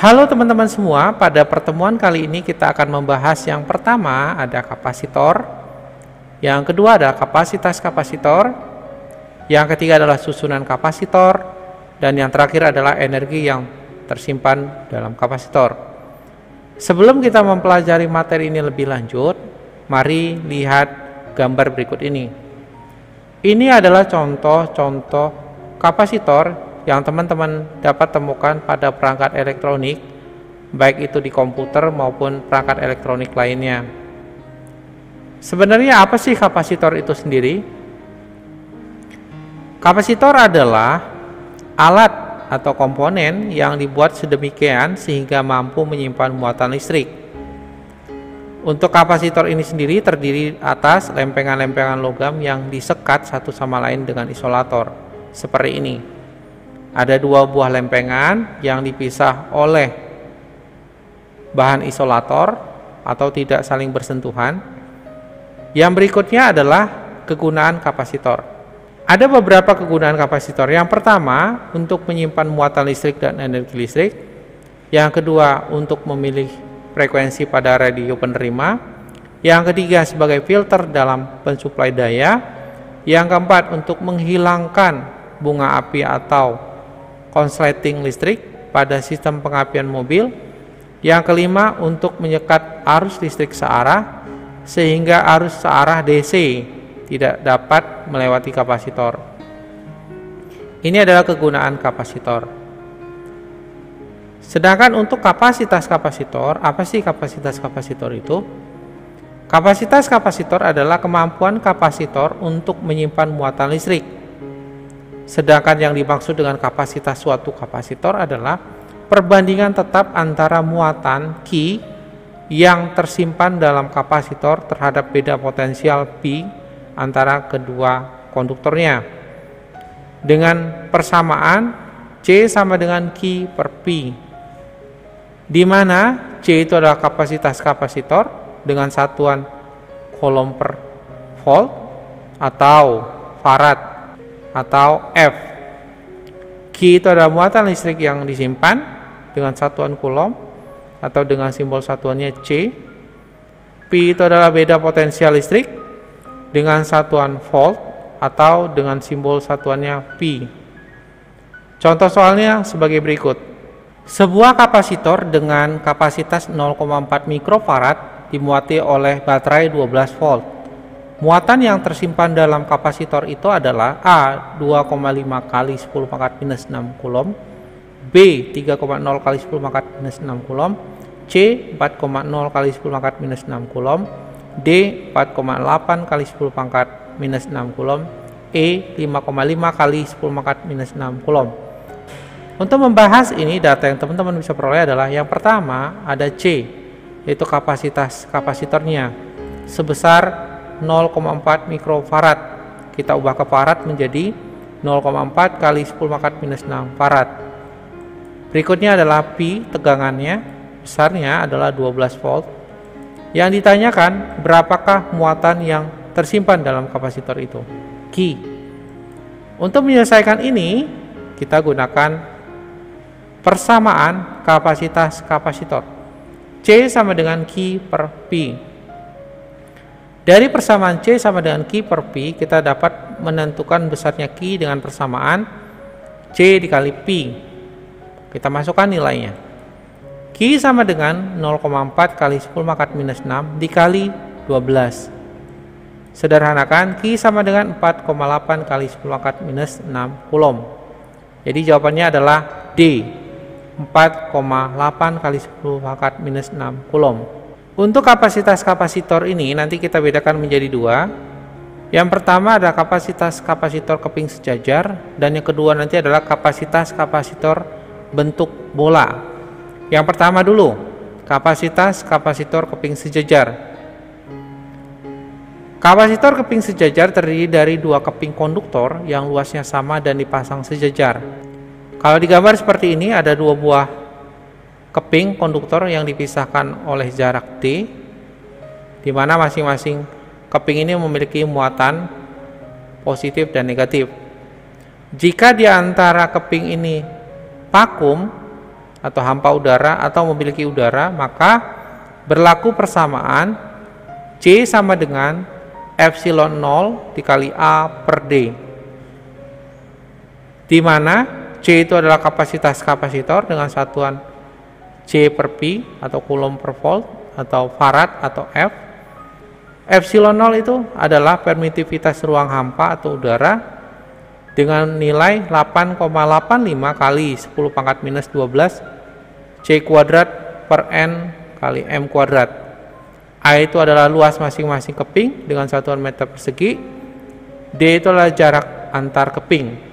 Halo teman-teman semua, pada pertemuan kali ini kita akan membahas yang pertama ada kapasitor, yang kedua adalah kapasitas kapasitor, yang ketiga adalah susunan kapasitor, dan yang terakhir adalah energi yang tersimpan dalam kapasitor. Sebelum kita mempelajari materi ini lebih lanjut, mari lihat gambar berikut ini. Ini adalah contoh-contoh kapasitor yang teman-teman dapat temukan pada perangkat elektronik, baik itu di komputer maupun perangkat elektronik lainnya. Sebenarnya apa sih kapasitor itu sendiri? Kapasitor adalah alat atau komponen yang dibuat sedemikian sehingga mampu menyimpan muatan listrik. Untuk kapasitor ini sendiri terdiri atas lempengan-lempengan logam yang disekat satu sama lain dengan isolator, seperti ini. Ada dua buah lempengan yang dipisah oleh bahan isolator atau tidak saling bersentuhan. Yang berikutnya adalah kegunaan kapasitor. Ada beberapa kegunaan kapasitor. Yang pertama, untuk menyimpan muatan listrik dan energi listrik. Yang kedua, untuk memilih frekuensi pada radio penerima. Yang ketiga, sebagai filter dalam pensuplai daya. Yang keempat, untuk menghilangkan bunga api atau konsleting listrik pada sistem pengapian mobil. Yang kelima, untuk menyekat arus listrik searah sehingga arus searah DC tidak dapat melewati kapasitor. Ini adalah kegunaan kapasitor. Sedangkan untuk kapasitas kapasitor, apa sih kapasitas kapasitor itu? Kapasitas kapasitor adalah kemampuan kapasitor untuk menyimpan muatan listrik. Sedangkan yang dimaksud dengan kapasitas suatu kapasitor adalah perbandingan tetap antara muatan Q yang tersimpan dalam kapasitor terhadap beda potensial P antara kedua konduktornya. Dengan persamaan C sama dengan Q per P, di mana C itu adalah kapasitas kapasitor dengan satuan coulomb per volt atau farad atau F. Q itu adalah muatan listrik yang disimpan dengan satuan coulomb atau dengan simbol satuannya C. P itu adalah beda potensial listrik dengan satuan volt atau dengan simbol satuannya P. Contoh soalnya sebagai berikut. Sebuah kapasitor dengan kapasitas 0,4 mikrofarad dimuati oleh baterai 12 volt. Muatan yang tersimpan dalam kapasitor itu adalah A 2,5 kali 10 pangkat minus 6 coulomb, B 3,0 kali 10 pangkat minus 6 coulomb, C 4,0 kali 10 pangkat minus 6 coulomb, D 4,8 kali 10 pangkat minus 6 coulomb, E 5,5 kali 10 pangkat minus 6 coulomb. Untuk membahas ini, data yang teman-teman bisa peroleh adalah yang pertama ada C, yaitu kapasitas kapasitornya sebesar 0,4 mikrofarad. Kita ubah ke farad menjadi 0,4 kali 10 pangkat minus 6 farad. Berikutnya adalah P, tegangannya besarnya adalah 12 volt. Yang ditanyakan berapakah muatan yang tersimpan dalam kapasitor itu, Q. Untuk menyelesaikan ini kita gunakan persamaan kapasitas kapasitor. C sama dengan Q per P. Dari persamaan C sama dengan Q per P, kita dapat menentukan besarnya Q dengan persamaan C dikali P. Kita masukkan nilainya. Q sama dengan 0,4 kali 10 pangkat minus 6 dikali 12. Sederhanakan, Q sama dengan 4,8 kali 10 pangkat minus 6 coulomb. Jadi jawabannya adalah D, 4,8 kali 10 pangkat minus 6 coulomb. Untuk kapasitas kapasitor ini nanti kita bedakan menjadi dua. Yang pertama adalah kapasitas kapasitor keping sejajar, dan yang kedua nanti adalah kapasitas kapasitor bentuk bola. Yang pertama dulu, kapasitas kapasitor keping sejajar. Kapasitor keping sejajar terdiri dari dua keping konduktor yang luasnya sama dan dipasang sejajar. Kalau digambar seperti ini, ada dua buah keping konduktor yang dipisahkan oleh jarak D, di mana masing-masing keping ini memiliki muatan positif dan negatif. Jika di antara keping ini vakum, atau hampa udara atau memiliki udara, maka berlaku persamaan C sama dengan epsilon 0 dikali A per D, di mana C itu adalah kapasitas kapasitor dengan satuan C per Pi atau Coulomb per volt atau Farad atau F. Epsilon 0 itu adalah permitivitas ruang hampa atau udara dengan nilai 8,85 kali 10 pangkat minus 12 C kuadrat per N kali M kuadrat. A itu adalah luas masing-masing keping dengan satuan meter persegi. D itu adalah jarak antar keping.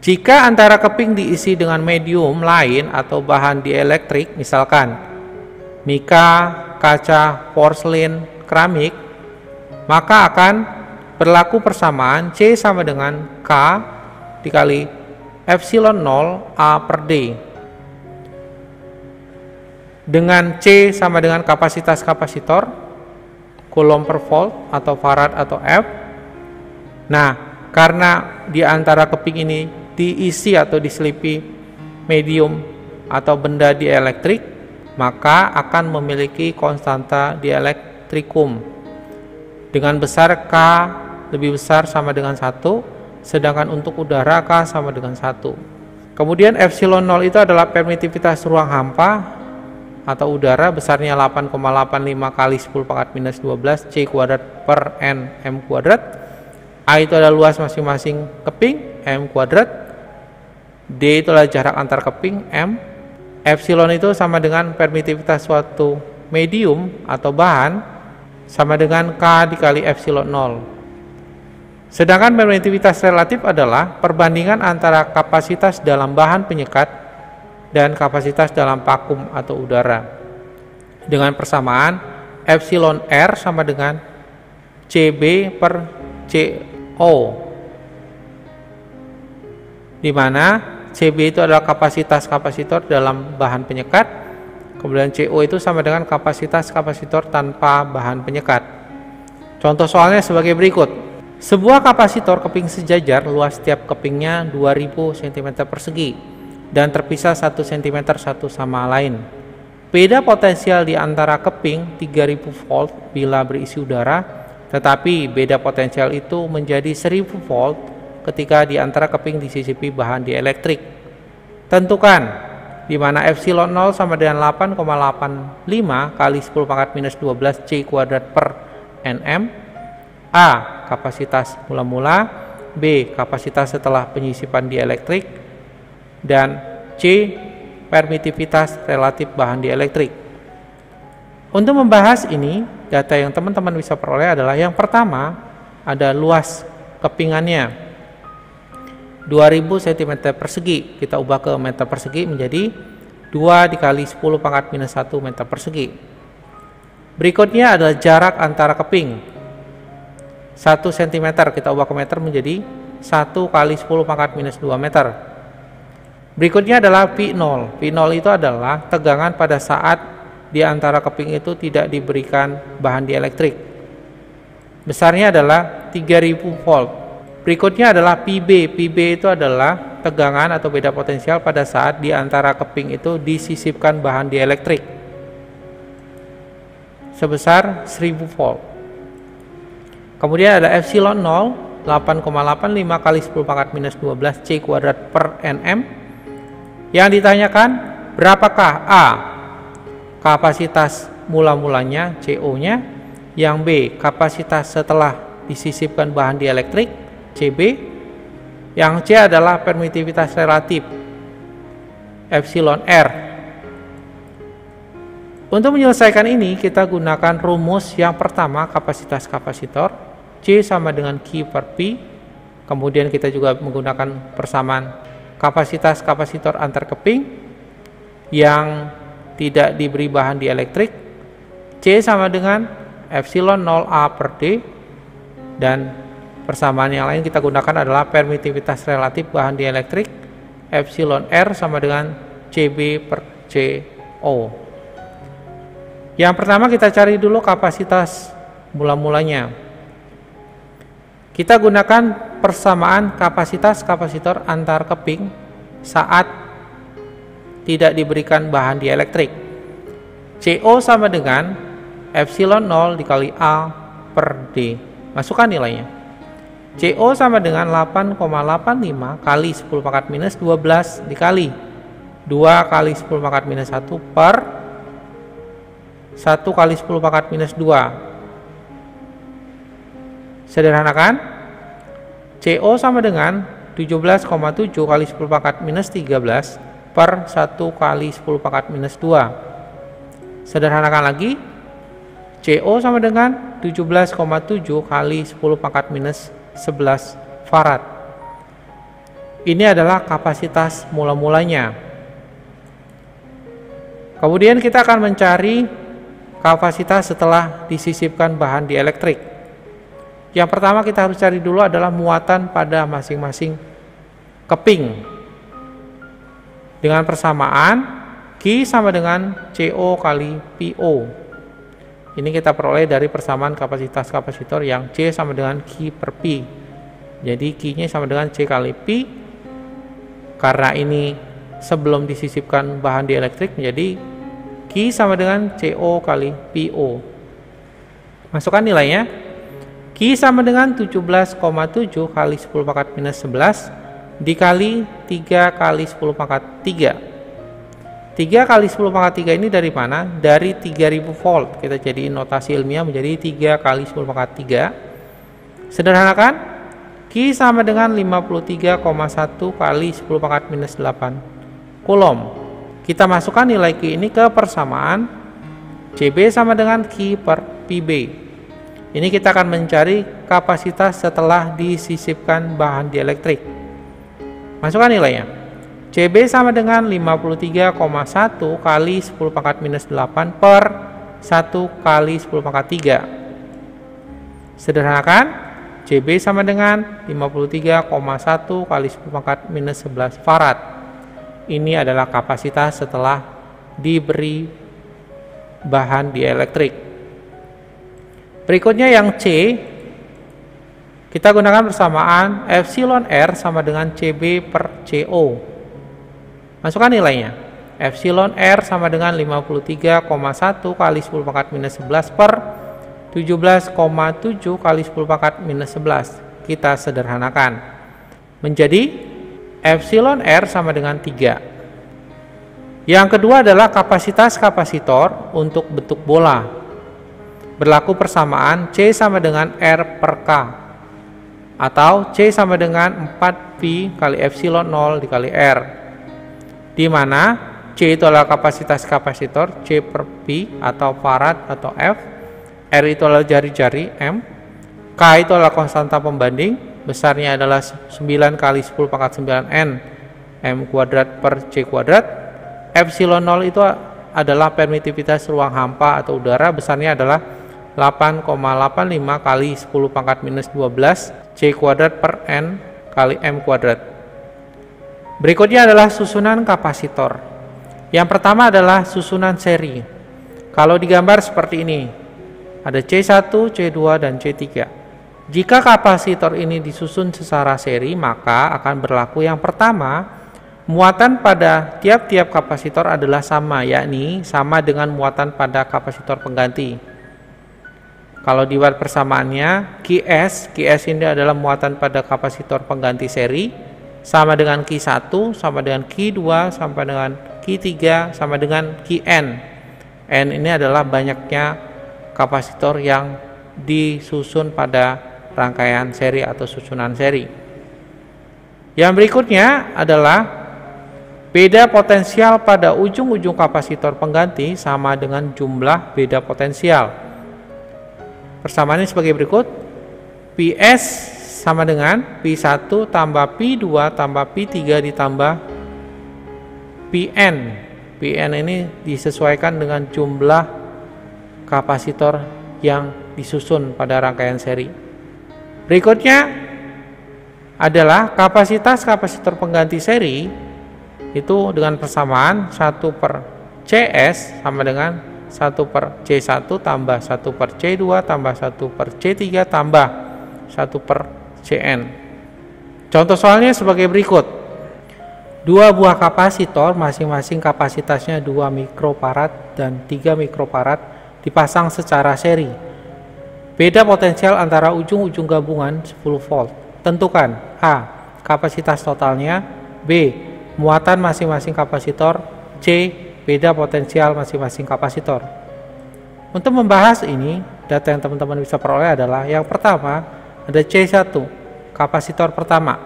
Jika antara keping diisi dengan medium lain atau bahan dielektrik, misalkan mika, kaca, porselen, keramik, maka akan berlaku persamaan C sama dengan K dikali epsilon 0 A per D, dengan C sama dengan kapasitas kapasitor, Coulomb per volt atau Farad atau F. Nah, karena di antara keping ini diisi atau diselipi medium atau benda dielektrik, maka akan memiliki konstanta dielektrikum dengan besar K lebih besar sama dengan 1, sedangkan untuk udara K sama dengan 1. Kemudian epsilon 0 itu adalah permitivitas ruang hampa atau udara besarnya 8,85 kali 10 pangkat minus 12 C kuadrat per N M kuadrat. A itu adalah luas masing-masing keping M kuadrat. D itu adalah jarak antar keping M. Epsilon itu sama dengan permitivitas suatu medium atau bahan sama dengan K dikali epsilon 0. Sedangkan permitivitas relatif adalah perbandingan antara kapasitas dalam bahan penyekat dan kapasitas dalam vakum atau udara, dengan persamaan epsilon R sama dengan CB per CO, di mana CB itu adalah kapasitas kapasitor dalam bahan penyekat, kemudian CO itu sama dengan kapasitas kapasitor tanpa bahan penyekat. Contoh soalnya sebagai berikut. Sebuah kapasitor keping sejajar, luas setiap kepingnya 2000 cm persegi dan terpisah 1 cm satu sama lain. Beda potensial di antara keping 3000 volt bila berisi udara, tetapi beda potensial itu menjadi 1000 volt ketika di antara keping disisipi bahan dielektrik. Tentukan di mana epsilon 0 sama dengan 8,85 kali 10 pangkat minus 12 C kuadrat per Nm. A. Kapasitas mula-mula, B. Kapasitas setelah penyisipan dielektrik, dan C. Permitivitas relatif bahan dielektrik. Untuk membahas ini, data yang teman-teman bisa peroleh adalah yang pertama ada luas kepingannya 2000 cm persegi, kita ubah ke meter persegi menjadi 2 dikali 10 pangkat minus 1 meter persegi. Berikutnya adalah jarak antara keping 1 cm, kita ubah ke meter menjadi 1 kali 10 pangkat minus 2 meter. Berikutnya adalah P0. P0 itu adalah tegangan pada saat di antara keping itu tidak diberikan bahan dielektrik. Besarnya adalah 3000 volt. Berikutnya adalah PB. PB itu adalah tegangan atau beda potensial pada saat di antara keping itu disisipkan bahan dielektrik sebesar 1000 volt. Kemudian ada epsilon 0 8,85 kali 10 pangkat minus 12 C kuadrat per Nm. Yang ditanyakan berapakah A. Kapasitas mula-mulanya CO nya, yang B. Kapasitas setelah disisipkan bahan dielektrik CB, yang C adalah permitivitas relatif epsilon R. Untuk menyelesaikan ini kita gunakan rumus yang pertama, kapasitas kapasitor C sama dengan Q per P. Kemudian kita juga menggunakan persamaan kapasitas kapasitor antar keping yang tidak diberi bahan dielektrik, C sama dengan epsilon 0A per D, dan persamaan yang lain kita gunakan adalah permitivitas relatif bahan dielektrik epsilon R sama dengan CB per CO. Yang pertama kita cari dulu kapasitas mula-mulanya. Kita gunakan persamaan kapasitas kapasitor antar keping saat tidak diberikan bahan dielektrik. CO sama dengan epsilon 0 dikali A per D. Masukkan nilainya. CO sama dengan 8,85 kali 10 pangkat minus 12 dikali 2 kali 10 pangkat minus 1 per 1 kali 10 pangkat minus 2. Sederhanakan, CO sama dengan 17,7 kali 10 pangkat minus 13 per 1 kali 10 pangkat minus 2. Sederhanakan lagi, CO sama dengan 17,7 kali 10 pangkat minus 11 farad. Ini adalah kapasitas mula-mulanya. Kemudian kita akan mencari kapasitas setelah disisipkan bahan dielektrik. Yang pertama kita harus cari dulu adalah muatan pada masing-masing keping. Dengan persamaan Q sama dengan CO kali PO. Ini kita peroleh dari persamaan kapasitas kapasitor yang C sama dengan Q per P. Jadi Q-nya sama dengan C kali P. Karena ini sebelum disisipkan bahan dielektrik, menjadi Q sama dengan CO kali PO. Masukkan nilainya. Q sama dengan 17,7 kali 10 pangkat minus 11 dikali 3 kali 10 pangkat 3. 3 kali 10 pangkat 3 ini dari mana? Dari 3000 volt. Kita jadiin notasi ilmiah menjadi 3 kali 10 pangkat 3. Sederhanakan, Q sama dengan 53,1 kali 10 pangkat minus 8 Coulomb. Kita masukkan nilai Q ini ke persamaan CB sama dengan Q per PB. Ini kita akan mencari kapasitas setelah disisipkan bahan dielektrik. Masukkan nilainya. CB sama dengan 53,1 kali 10 pangkat minus 8 per 1 kali 10 pangkat 3. Sederhanakan, CB sama dengan 53,1 kali 10 pangkat minus 11 farad. Ini adalah kapasitas setelah diberi bahan dielektrik. Berikutnya yang C, kita gunakan persamaan epsilon R sama dengan CB per CO. Masukkan nilainya. Epsilon R sama dengan 53,1 kali 10 pangkat minus 11 per 17,7 kali 10 pangkat minus 11. Kita sederhanakan. Menjadi epsilon R sama dengan 3. Yang kedua adalah kapasitas kapasitor untuk bentuk bola. Berlaku persamaan C sama dengan R per K, atau C sama dengan 4P kali epsilon 0 dikali R, di mana C itu adalah kapasitas kapasitor, C per P atau farad atau F, R itu adalah jari-jari M, K itu adalah konstanta pembanding, besarnya adalah 9 kali 10 pangkat 9 N M kuadrat per C kuadrat. Epsilon 0 itu adalah permitivitas ruang hampa atau udara, besarnya adalah 8,85 kali 10 pangkat minus 12 C kuadrat per N kali M kuadrat. Berikutnya adalah susunan kapasitor. Yang pertama adalah susunan seri. Kalau digambar seperti ini, ada C1, C2, dan C3. Jika kapasitor ini disusun secara seri, maka akan berlaku yang pertama, muatan pada tiap-tiap kapasitor adalah sama, yakni sama dengan muatan pada kapasitor pengganti. Kalau dibuat persamaannya, QS ini adalah muatan pada kapasitor pengganti seri, sama dengan Q1, sama dengan Q2, sama dengan Q3, sama dengan Qn. N ini adalah banyaknya kapasitor yang disusun pada rangkaian seri atau susunan seri. Yang berikutnya adalah beda potensial pada ujung-ujung kapasitor pengganti sama dengan jumlah beda potensial. Persamaannya sebagai berikut. PS sama dengan P1 tambah P2 tambah P3 ditambah Pn. Pn ini disesuaikan dengan jumlah kapasitor yang disusun pada rangkaian seri. Berikutnya adalah kapasitas kapasitor pengganti seri, itu dengan persamaan 1 per CS sama dengan 1 per C1 tambah 1 per C2 tambah 1 per C3 tambah 1 per Cn. Contoh soalnya sebagai berikut. Dua buah kapasitor masing-masing kapasitasnya 2 mikrofarad dan 3 mikrofarad dipasang secara seri. Beda potensial antara ujung-ujung gabungan 10 volt. Tentukan A. Kapasitas totalnya, B. Muatan masing-masing kapasitor, C. Beda potensial masing-masing kapasitor. Untuk membahas ini, data yang teman-teman bisa peroleh adalah yang pertama ada C1, kapasitor pertama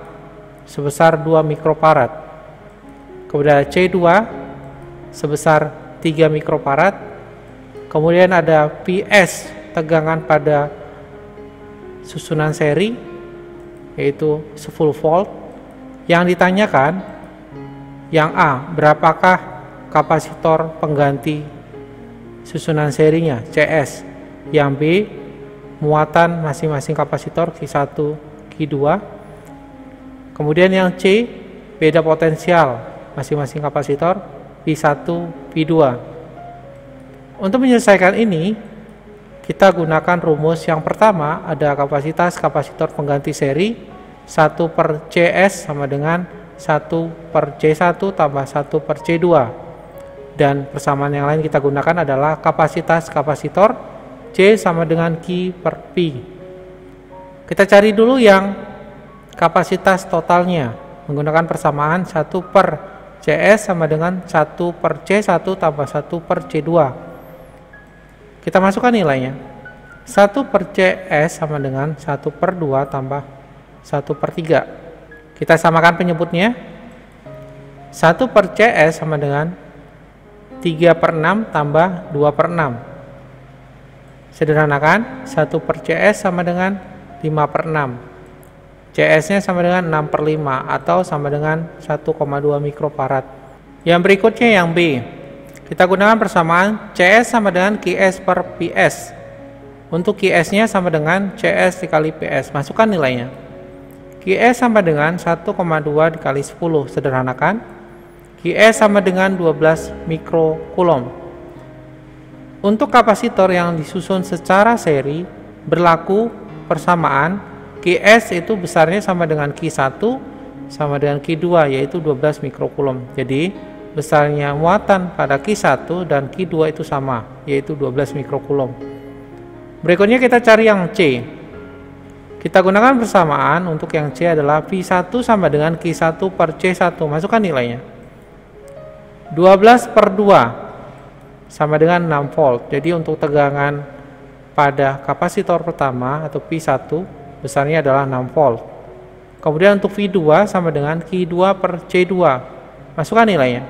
sebesar 2 mikrofarad. Kemudian ada C2 sebesar 3 mikrofarad. Kemudian ada PS, tegangan pada susunan seri, yaitu 10 volt. Yang ditanyakan yang A, berapakah kapasitor pengganti susunan serinya, CS. Yang B, muatan masing-masing kapasitor Q1, Q2. Kemudian yang C, beda potensial masing-masing kapasitor P1, P2. Untuk menyelesaikan ini, kita gunakan rumus yang pertama, ada kapasitas kapasitor pengganti seri 1 per CS sama dengan 1 per C1 tambah 1 per C2. Dan persamaan yang lain kita gunakan adalah kapasitas kapasitor C sama dengan Q per P. Kita cari dulu yang kapasitas totalnya menggunakan persamaan 1 per CS sama dengan 1 per C1 tambah 1 per C2. Kita masukkan nilainya. 1 per CS sama dengan 1 per 2 tambah 1 per 3. Kita samakan penyebutnya. 1 per CS sama dengan 3 per 6 tambah 2 per 6. Sederhanakan, 1 per CS sama dengan 5 per 6. CS-nya sama dengan 6 per 5 atau sama dengan 1,2 mikrofarad. Yang berikutnya yang B. Kita gunakan persamaan CS sama dengan QS per PS. Untuk QS-nya sama dengan CS dikali PS. Masukkan nilainya. QS sama dengan 1,2 dikali 10. Sederhanakan. QS sama dengan 12 mikrokulom. Untuk kapasitor yang disusun secara seri, berlaku persamaan QS itu besarnya sama dengan Q1 sama dengan Q2, yaitu 12 mikrokulom. Jadi besarnya muatan pada Q1 dan Q2 itu sama, yaitu 12 mikrokulom. Berikutnya kita cari yang C. Kita gunakan persamaan. Untuk yang C adalah P1 sama dengan Q1 per C1. Masukkan nilainya. 12 per 2 sama dengan 6 volt. Jadi untuk tegangan pada kapasitor pertama atau P1 besarnya adalah 6 volt. Kemudian untuk V2 sama dengan Q2 per C2. Masukkan nilainya.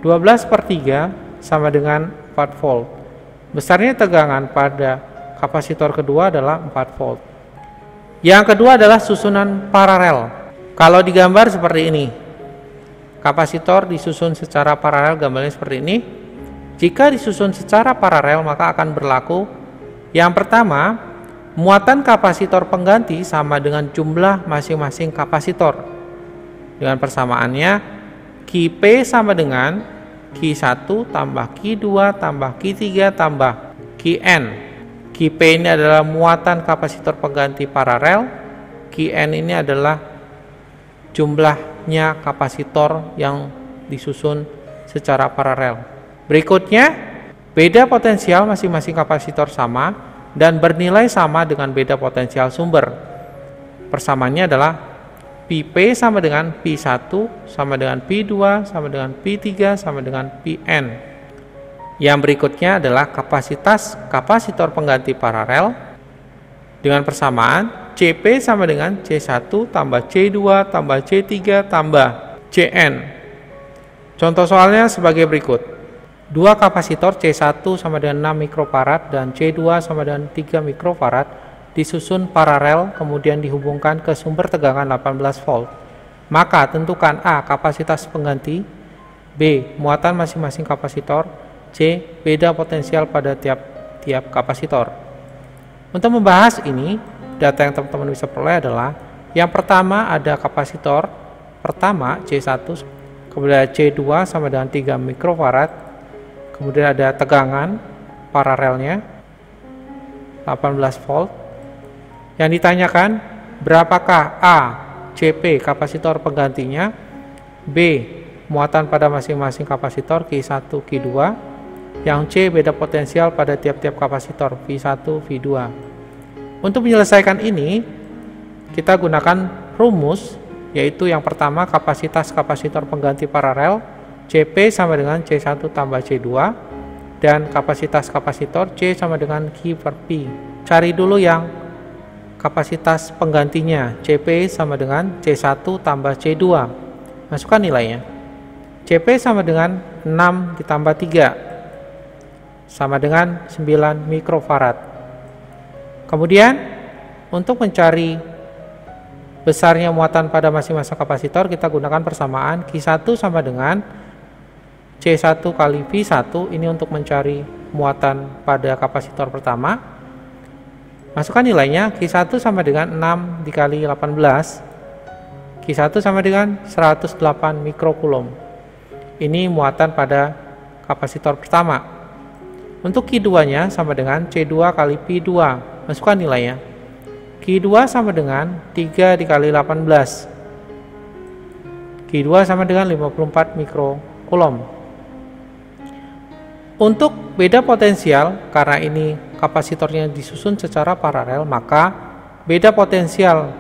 12 per 3 sama dengan 4 volt. Besarnya tegangan pada kapasitor kedua adalah 4 volt. Yang kedua adalah susunan paralel. Kalau digambar seperti ini. Kapasitor disusun secara paralel, gambarnya seperti ini. Jika disusun secara paralel maka akan berlaku yang pertama, muatan kapasitor pengganti sama dengan jumlah masing-masing kapasitor. Dengan persamaannya, Qp sama dengan Q1 tambah Q2 tambah Q3 tambah Qn. Qp ini adalah muatan kapasitor pengganti paralel. Qn ini adalah jumlahnya kapasitor yang disusun secara paralel. Berikutnya, beda potensial masing-masing kapasitor sama dan bernilai sama dengan beda potensial sumber. Persamaannya adalah Pp sama dengan P1 sama dengan P2 sama dengan P3 sama dengan Pn. Yang berikutnya adalah kapasitas kapasitor pengganti paralel dengan persamaan Cp sama dengan C1 tambah C2 tambah C3 tambah Cn. Contoh soalnya sebagai berikut. Dua kapasitor C1 sama dengan 6 mikrofarad dan C2 sama dengan 3 mikrofarad disusun paralel kemudian dihubungkan ke sumber tegangan 18 volt. Maka tentukan A. Kapasitas pengganti, B. Muatan masing-masing kapasitor, C. Beda potensial pada tiap kapasitor. Untuk membahas ini, data yang teman-teman bisa peroleh adalah yang pertama ada kapasitor pertama C1, kemudian C2 sama dengan 3 mikrofarad. Kemudian ada tegangan paralelnya 18 volt. Yang ditanyakan berapakah A. Cp kapasitor penggantinya, B. Muatan pada masing-masing kapasitor Q1, Q2. Yang C. Beda potensial pada tiap-tiap kapasitor V1, V2. Untuk menyelesaikan ini, kita gunakan rumus, yaitu yang pertama kapasitas kapasitor pengganti paralel CP sama dengan C1 tambah C2, dan kapasitas kapasitor C sama dengan Q per P. Cari dulu yang kapasitas penggantinya, CP sama dengan C1 tambah C2. Masukkan nilainya. CP sama dengan 6 ditambah 3, sama dengan 9 mikrofarad. Kemudian, untuk mencari besarnya muatan pada masing-masing kapasitor, kita gunakan persamaan Q1 sama dengan C1 kali V1, ini untuk mencari muatan pada kapasitor pertama. Masukkan nilainya, Q1 sama dengan 6 dikali 18, Q1 sama dengan 108 mikrokulom. Ini muatan pada kapasitor pertama. Untuk Q2-nya sama dengan C2 kali P2, masukkan nilainya. Q2 sama dengan 3 dikali 18, Q2 sama dengan 54 mikrokulom. Untuk beda potensial, karena ini kapasitornya disusun secara paralel, maka beda potensial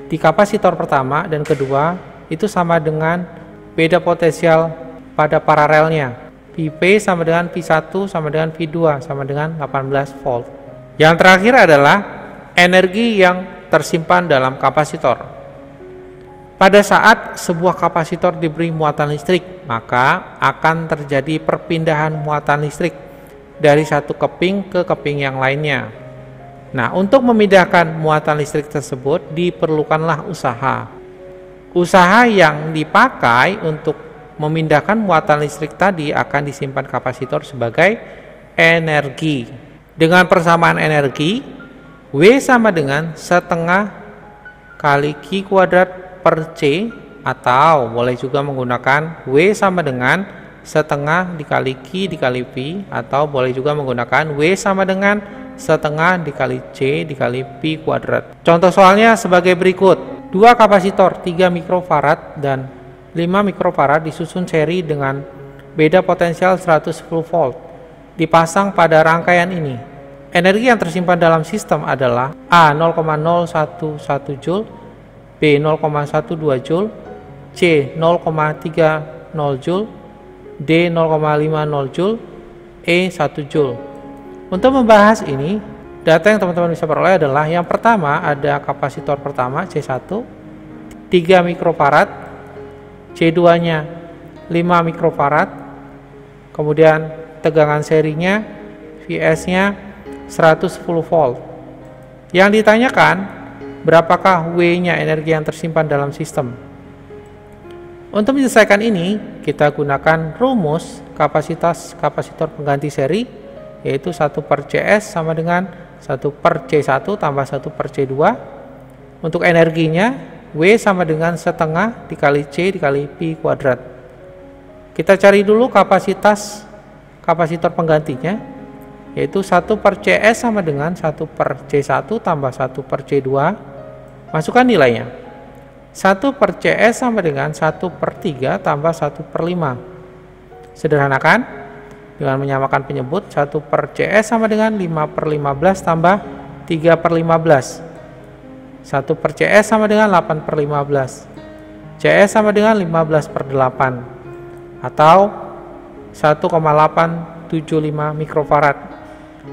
di kapasitor pertama dan kedua itu sama dengan beda potensial pada paralelnya. Vp sama dengan V1 sama dengan V2 sama dengan 18 volt. Yang terakhir adalah energi yang tersimpan dalam kapasitor. Pada saat sebuah kapasitor diberi muatan listrik, maka akan terjadi perpindahan muatan listrik dari satu keping ke keping yang lainnya. Nah, untuk memindahkan muatan listrik tersebut diperlukanlah usaha. Usaha yang dipakai untuk memindahkan muatan listrik tadi akan disimpan kapasitor sebagai energi. Dengan persamaan energi, W sama dengan setengah kali Q kuadrat per C, atau boleh juga menggunakan W sama dengan setengah dikali Q dikali P, atau boleh juga menggunakan W sama dengan setengah dikali C dikali P kuadrat. Contoh soalnya sebagai berikut. Dua kapasitor 3 mikrofarad dan 5 mikrofarad disusun seri dengan beda potensial 110 volt dipasang pada rangkaian ini. Energi yang tersimpan dalam sistem adalah A 0,011 Joule, B 0,12 Joule, C 0,30 Joule, D 0,50 Joule, E 1 Joule. Untuk membahas ini, data yang teman-teman bisa peroleh adalah yang pertama ada kapasitor pertama C1 3 mikrofarad, C2-nya 5 mikrofarad, kemudian tegangan serinya Vs-nya 110 volt. Yang ditanyakan berapakah W-nya, energi yang tersimpan dalam sistem. Untuk menyelesaikan ini, kita gunakan rumus kapasitas kapasitor pengganti seri, yaitu 1 per CS sama dengan 1 per C1 tambah 1 per C2. Untuk energinya, W sama dengan setengah dikali C dikali P kuadrat. Kita cari dulu kapasitas kapasitor penggantinya, yaitu 1 per CS sama dengan 1 per C1 tambah 1 per C2. Masukkan nilainya. 1 per CS sama dengan 1 per 3 tambah 1 per 5. Sederhanakan dengan menyamakan penyebut. 1 per CS sama dengan 5 per 15 tambah 3 per 15. 1 per CS sama dengan 8 per 15. CS sama dengan 15 per 8, atau 1,875 mikrofarad.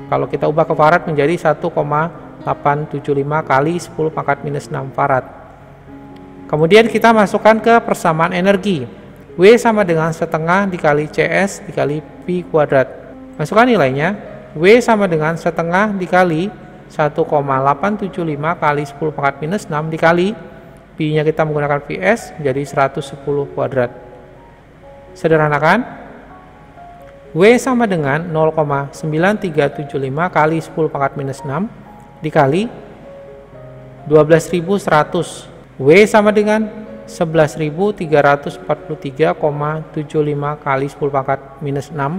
Kalau kita ubah ke farad menjadi 1,875 kali 10 pangkat minus 6 farad. Kemudian kita masukkan ke persamaan energi. W sama dengan setengah dikali CS dikali P kuadrat. Masukkan nilainya. W sama dengan setengah dikali 1,875 kali 10 pangkat minus 6 dikali P-nya kita menggunakan Vs menjadi 110 kuadrat. Sederhanakan. W sama dengan 0,9375 kali 10 pangkat minus 6 dikali 12.100. W sama dengan 11.343,75 kali 10 pangkat minus 6.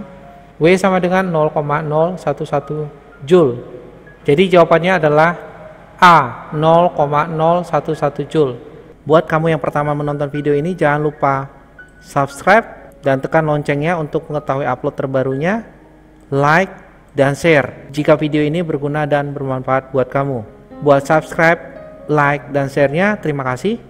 W sama dengan 0,011 Joule. Jadi jawabannya adalah A 0,011 Joule. Buat kamu yang pertama menonton video ini, jangan lupa subscribe dan tekan loncengnya untuk mengetahui upload terbarunya, like, dan share jika video ini berguna dan bermanfaat buat kamu. Buat subscribe, like, dan share-nya, terima kasih.